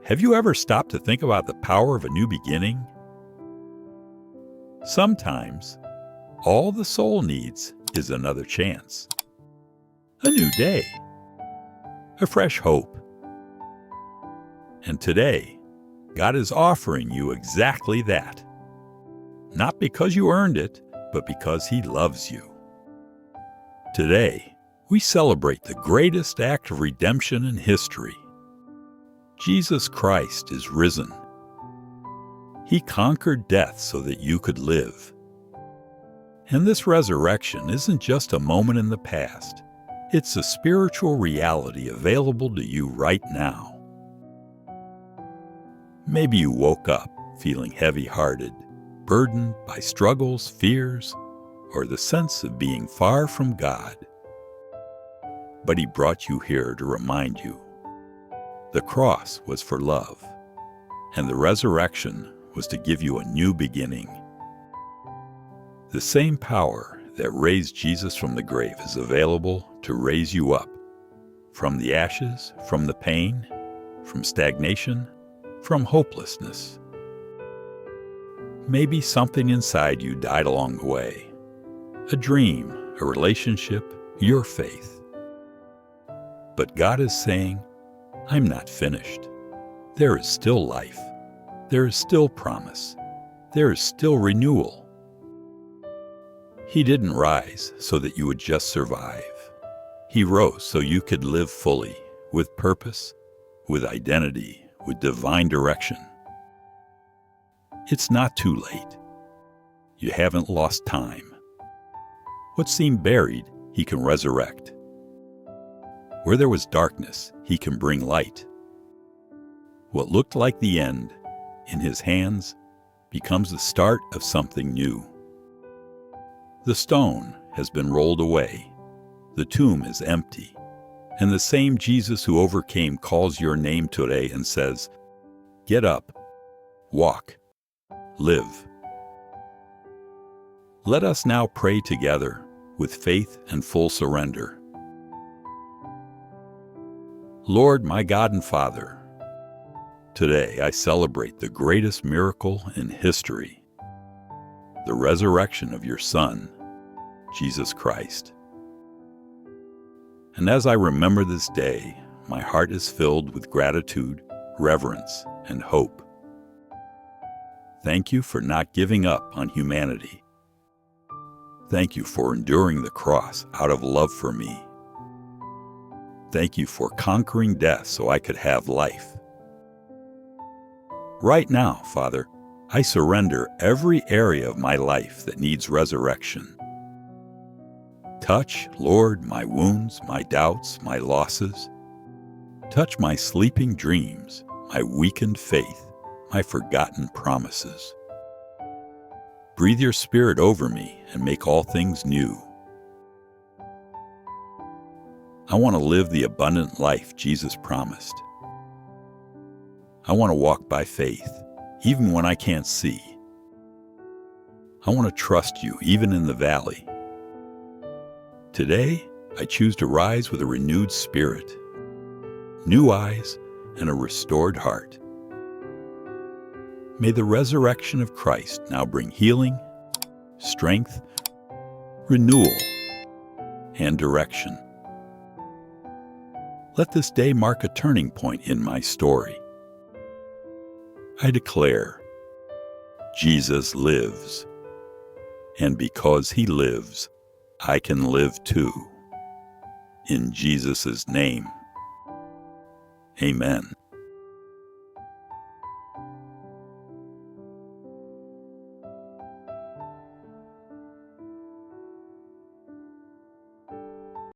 Have you ever stopped to think about the power of a new beginning? Sometimes, all the soul needs is another chance, a new day, a fresh hope. And today, God is offering you exactly that. Not because you earned it, but because He loves you. Today, we celebrate the greatest act of redemption in history. Jesus Christ is risen. He conquered death so that you could live. And this resurrection isn't just a moment in the past. It's a spiritual reality available to you right now. Maybe you woke up feeling heavy-hearted, burdened by struggles, fears, or the sense of being far from God. But He brought you here to remind you. The cross was for love, and the resurrection was to give you a new beginning. The same power that raised Jesus from the grave is available to raise you up from the ashes, from the pain, from stagnation, from hopelessness. Maybe something inside you died along the way. A dream, a relationship, your faith. But God is saying, I'm not finished. There is still life. There is still promise. There is still renewal. He didn't rise so that you would just survive. He rose so you could live fully, with purpose, with identity, with divine direction. It's not too late. You haven't lost time. What seemed buried, He can resurrect. Where there was darkness, He can bring light. What looked like the end, in His hands, becomes the start of something new. The stone has been rolled away. The tomb is empty. And the same Jesus who overcame calls your name today and says, get up, walk, live. Let us now pray together with faith and full surrender. Lord, my God and Father, today I celebrate the greatest miracle in history, the resurrection of your Son, Jesus Christ. And as I remember this day, my heart is filled with gratitude, reverence, and hope. Thank you for not giving up on humanity. Thank you for enduring the cross out of love for me. Thank you for conquering death so I could have life. Right now, Father, I surrender every area of my life that needs resurrection. Touch, Lord, my wounds, my doubts, my losses. Touch my sleeping dreams, my weakened faith, my forgotten promises. Breathe your Spirit over me and make all things new. I want to live the abundant life Jesus promised. I want to walk by faith, even when I can't see. I want to trust you, even in the valley. Today, I choose to rise with a renewed spirit, new eyes, and a restored heart. May the resurrection of Christ now bring healing, strength, renewal, and direction. Let this day mark a turning point in my story. I declare, Jesus lives, and because He lives, I can live too. In Jesus' name, amen.